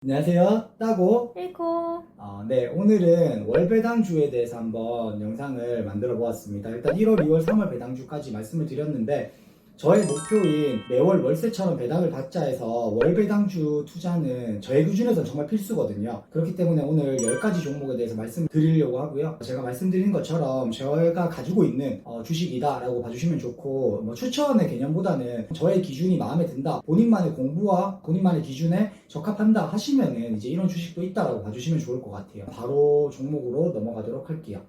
안녕하세요. 따고. 일코. 네, 오늘은 월 배당주에 대해서 한번 영상을 만들어 보았습니다. 일단 1월, 2월, 3월 배당주까지 말씀을 드렸는데, 저의 목표인 매월 월세처럼 배당을 받자 해서 월 배당주 투자는 저의 기준에서는 정말 필수거든요. 그렇기 때문에 오늘 10가지 종목에 대해서 말씀드리려고 하고요. 제가 말씀드린 것처럼 저희가 가지고 있는 주식이다 라고 봐주시면 좋고, 추천의 개념보다는 저의 기준이 마음에 든다, 본인만의 공부와 본인만의 기준에 적합한다 하시면은 이제 이런 주식도 있다라고 봐주시면 좋을 것 같아요. 바로 종목으로 넘어가도록 할게요.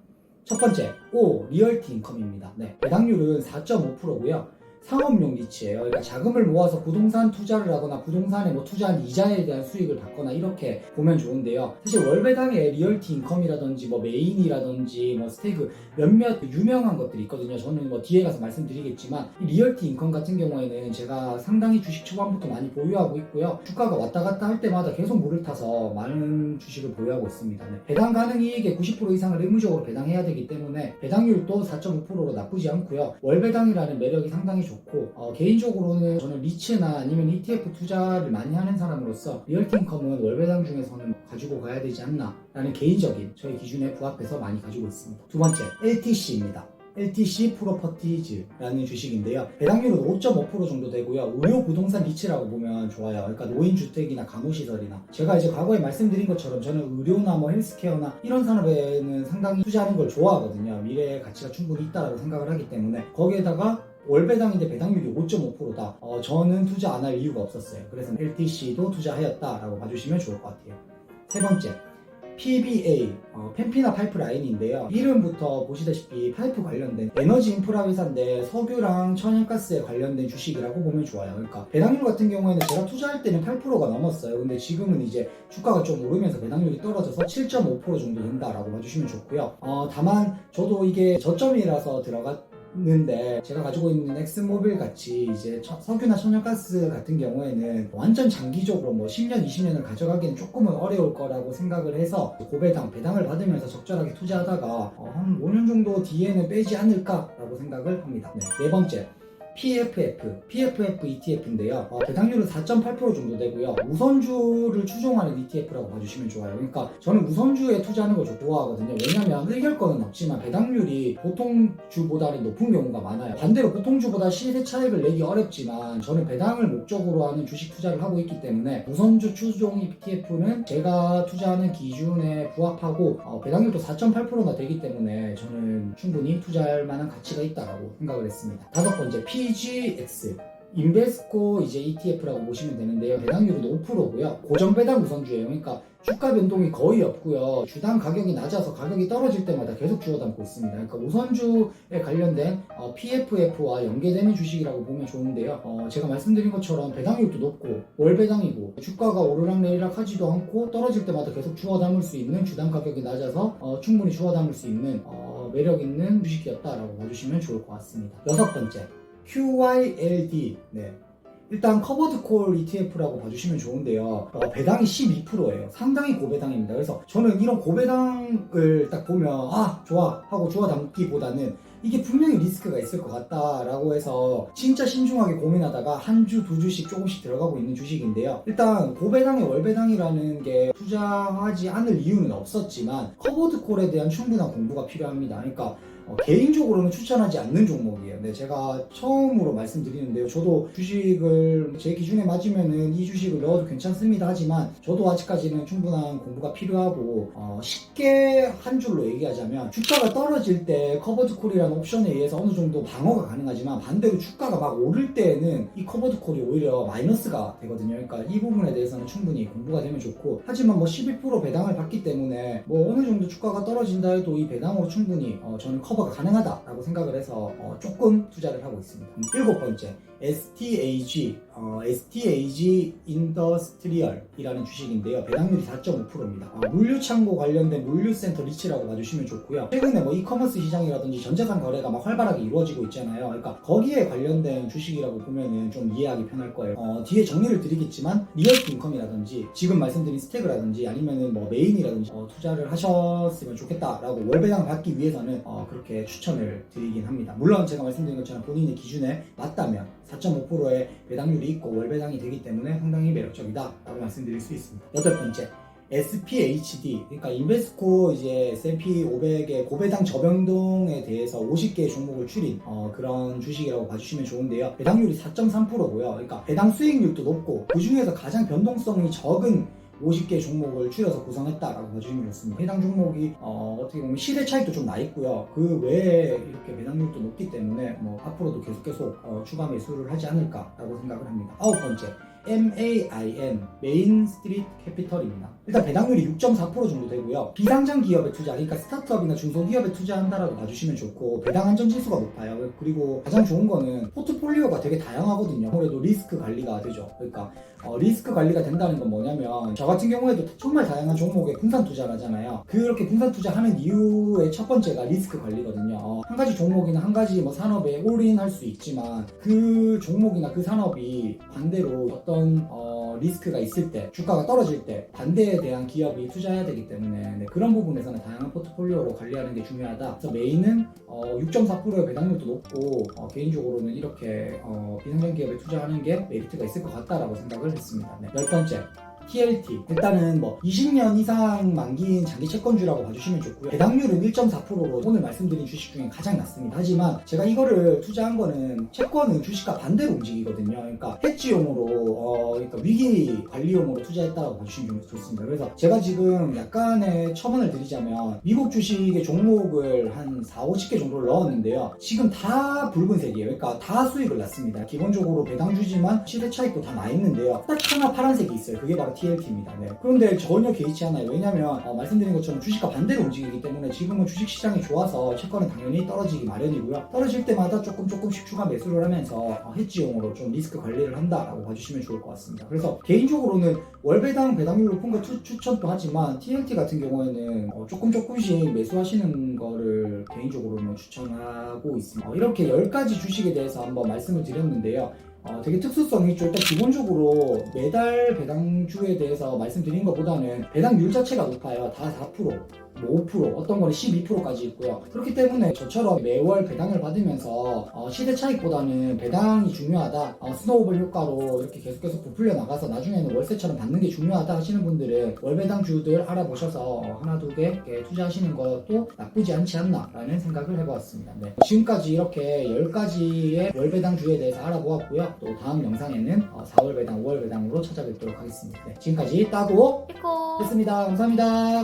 첫 번째, 리얼티 인컴입니다. 네, 배당률은 4.5%고요. 상업용 리츠예요. 그러니까 자금을 모아서 부동산 투자를 하거나 부동산에 투자한 이자에 대한 수익을 받거나 이렇게 보면 좋은데요. 사실 월배당에 리얼티 인컴이라든지 메인이라든지 스테이크 몇몇 유명한 것들이 있거든요. 저는 뒤에 가서 말씀드리겠지만 이 리얼티 인컴 같은 경우에는 제가 상당히 주식 초반부터 많이 보유하고 있고요. 주가가 왔다 갔다 할 때마다 계속 물을 타서 많은 주식을 보유하고 있습니다. 네. 배당 가능 이익의 90% 이상을 의무적으로 배당해야 되기 때문에 배당률도 4.5%로 나쁘지 않고요. 월배당이라는 매력이 상당히 좋고 개인적으로는 저는 리츠나 아니면 ETF 투자를 많이 하는 사람으로서 리얼티 인컴은 월배당 중에서는 가지고 가야 되지 않나 라는 개인적인 저의 기준에 부합해서 많이 가지고 있습니다. 두 번째, LTC입니다. LTC 프로퍼티즈라는 주식인데요. 배당률은 5.5% 정도 되고요. 의료 부동산 리츠라고 보면 좋아요. 그러니까 노인주택이나 간호시설이나 제가 이제 과거에 말씀드린 것처럼 저는 의료나 헬스케어나 이런 산업에는 상당히 투자하는 걸 좋아하거든요. 미래의 가치가 충분히 있다고 생각을 하기 때문에 거기에다가 월배당인데 배당률이 5.5%다. 저는 투자 안 할 이유가 없었어요. 그래서 LTC도 투자하였다라고 봐주시면 좋을 것 같아요. 세 번째, PBA, 펜피나 파이프라인인데요. 이름부터 보시다시피 파이프 관련된 에너지 인프라 회사인데 석유랑 천연가스에 관련된 주식이라고 보면 좋아요. 그러니까 배당률 같은 경우에는 제가 투자할 때는 8%가 넘었어요. 근데 지금은 이제 주가가 좀 오르면서 배당률이 떨어져서 7.5% 정도 된다라고 봐주시면 좋고요. 다만 저도 이게 저점이라서 들어갔는데 제가 가지고 있는 엑스모빌 같이 이제 석유나 천연가스 같은 경우에는 완전 장기적으로 10년, 20년을 가져가기는 조금은 어려울 거라고 생각을 해서 배당을 받으면서 적절하게 투자하다가 한 5년 정도 뒤에는 빼지 않을까라고 생각을 합니다. 네 번째, PFF ETF인데요. 배당률은 4.8% 정도 되고요. 우선주를 추종하는 ETF라고 봐주시면 좋아요. 그러니까 저는 우선주에 투자하는 걸 좋아하거든요. 왜냐면 의결권은 없지만 배당률이 보통 주보다는 높은 경우가 많아요. 반대로 보통 주보다 시세 차익을 내기 어렵지만 저는 배당을 목적으로 하는 주식 투자를 하고 있기 때문에 우선주 추종 ETF는 제가 투자하는 기준에 부합하고 배당률도 4.8%나 되기 때문에 저는 충분히 투자할 만한 가치가 있다고 생각을 했습니다. 다섯 번째, PGX 인베스코 ETF라고 보시면 되는데요. 배당률은 5%고요. 고정 배당 우선주예요. 그러니까 주가 변동이 거의 없고요. 주당 가격이 낮아서 가격이 떨어질 때마다 계속 주워 담고 있습니다. 그러니까 우선주에 관련된 PFF와 연계되는 주식이라고 보면 좋은데요. 제가 말씀드린 것처럼 배당률도 높고 월 배당이고 주가가 오르락내리락 하지도 않고 떨어질 때마다 계속 주워 담을 수 있는, 주당 가격이 낮아서 충분히 주워 담을 수 있는 매력 있는 주식이었다라고 봐주시면 좋을 것 같습니다. 여섯 번째, QYLD. 네. 일단 커버드콜 ETF라고 봐주시면 좋은데요. 배당이 12%예요. 상당히 고배당입니다. 그래서 저는 이런 고배당을 딱 보면 좋아 하고 주워 담기보다는 이게 분명히 리스크가 있을 것 같다라고 해서 진짜 신중하게 고민하다가 한 주, 두 주씩 조금씩 들어가고 있는 주식인데요. 일단 고배당에 월배당이라는 게 투자하지 않을 이유는 없었지만 커버드콜에 대한 충분한 공부가 필요합니다. 그러니까 개인적으로는 추천하지 않는 종목이에요. 네, 제가 처음으로 말씀드리는데요. 저도 주식을 제 기준에 맞으면은 이 주식을 넣어도 괜찮습니다 하지만 저도 아직까지는 충분한 공부가 필요하고 쉽게 한 줄로 얘기하자면 주가가 떨어질 때 커버드콜이라는 옵션에 의해서 어느 정도 방어가 가능하지만 반대로 주가가 막 오를 때에는 이 커버드콜이 오히려 마이너스가 되거든요. 그러니까 이 부분에 대해서는 충분히 공부가 되면 좋고, 하지만 12% 배당을 받기 때문에 어느 정도 주가가 떨어진다 해도 이 배당으로 충분히 저는 커버가 가능하다라고 생각을 해서 조금 투자를 하고 있습니다. 일곱 번째, STAG 인더스트리얼이라는 주식인데요. 배당률이 4.5%입니다. 물류창고 관련된 물류센터 리츠라고 봐주시면 좋고요. 최근에 이커머스 시장이라든지 전자상 거래가 막 활발하게 이루어지고 있잖아요. 그러니까 거기에 관련된 주식이라고 보면은 좀 이해하기 편할 거예요. 뒤에 정리를 드리겠지만 리얼티 인컴이라든지 지금 말씀드린 스태그라든지 아니면은 메인이라든지 투자를 하셨으면 좋겠다라고 월배당을 받기 위해서는 그렇게 추천을 드리긴 합니다. 물론 제가 말씀드린 것처럼 본인의 기준에 맞다면 4.5%의 배당률이 있고 월 배당이 되기 때문에 상당히 매력적이다라고 말씀드릴 수 있습니다. 여덟 번째, SPHD, 그러니까 인베스코 이제 S&P 500의 고배당 저변동에 대해서 50개의 종목을 추린 그런 주식이라고 봐주시면 좋은데요. 배당률이 4.3%고요. 그러니까 배당 수익률도 높고 그 중에서 가장 변동성이 적은 50개 종목을 추려서 구성했다라고 봐주시면 좋습니다. 해당 종목이 어떻게 보면 시대 차익도 좀 나 있고요. 그 외에 이렇게 배당률도 높기 때문에 뭐 앞으로도 계속 추가 매수를 하지 않을까라고 생각을 합니다. 아홉 번째, MAIN, 메인 스트리트 캐피털입니다. 일단 배당률이 6.4% 정도 되고요. 비상장 기업에 투자, 그러니까 스타트업이나 중소기업에 투자한다라고 봐주시면 좋고 배당 안전 지수가 높아요. 그리고 가장 좋은 거는 포트폴리오가 되게 다양하거든요. 아무래도 리스크 관리가 되죠. 그러니까 리스크 관리가 된다는 건 뭐냐면 저 같은 경우에도 정말 다양한 종목에 분산 투자를 하잖아요. 그렇게 분산 투자하는 이유의 첫 번째가 리스크 관리거든요. 한 가지 종목이나 한 가지 뭐 산업에 올인 할 수 있지만 그 종목이나 그 산업이 반대로 어떤 리스크가 있을 때, 주가가 떨어질 때 반대에 대한 기업이 투자해야 되기 때문에 그런 부분에서는 다양한 포트폴리오로 관리하는 게 중요하다. 그래서 메인은 6.4%의 배당률도 높고 개인적으로는 이렇게 비상장 기업에 투자하는 게 메리트가 있을 것 같다라고 생각을 했습니다. 네. 열 번째, TLT. 일단은 뭐 20년 이상 만기인 장기 채권주라고 봐주시면 좋고요. 배당률은 1.4%로 오늘 말씀드린 주식 중에 가장 낮습니다. 하지만 제가 이거를 투자한 거는 채권은 주식과 반대로 움직이거든요. 그러니까 해지용으로 그러니까 위기 관리용으로 투자했다고 봐주시면 좋습니다. 그래서 제가 지금 약간의 첨언을 드리자면 미국 주식의 종목을 한 4, 50개 정도를 넣었는데요. 지금 다 붉은색이에요. 그러니까 다 수익을 났습니다. 기본적으로 배당주지만 시대 차익도 다 나 있는데요. 딱 하나 파란색이 있어요. 그게 바로 TLT입니다. 네. 그런데 전혀 개의치 않아요. 왜냐면 말씀드린 것처럼 주식과 반대로 움직이기 때문에 지금은 주식시장이 좋아서 채권은 당연히 떨어지기 마련이고요. 떨어질 때마다 조금씩 추가 매수를 하면서 해지용으로 좀 리스크 관리를 한다라고 봐주시면 좋을 것 같습니다. 그래서 개인적으로는 월배당 배당률 높은 거 추천도 하지만 TLT 같은 경우에는 조금씩 매수하시는 거를 개인적으로는 추천하고 있습니다. 이렇게 10가지 주식에 대해서 한번 말씀을 드렸는데요. 되게 특수성이 있죠. 일단 기본적으로 매달 배당주에 대해서 말씀드린 것보다는 배당률 자체가 높아요. 다 4%, 5%, 어떤 거는 12%까지 있고요. 그렇기 때문에 저처럼 매월 배당을 받으면서 시대 차익보다는 배당이 중요하다, 스노우볼 효과로 이렇게 계속 부풀려 나가서 나중에는 월세처럼 받는 게 중요하다 하시는 분들은 월배당주들 알아보셔서 하나 두 개 투자하시는 것도 나쁘지 않지 않나라는 생각을 해보았습니다. 네. 지금까지 이렇게 10가지의 월배당주에 대해서 알아보았고요. 또 다음 영상에는 4월 배당, 5월 배당으로 찾아뵙도록 하겠습니다. 네. 지금까지 따고 피코 했습니다. 감사합니다.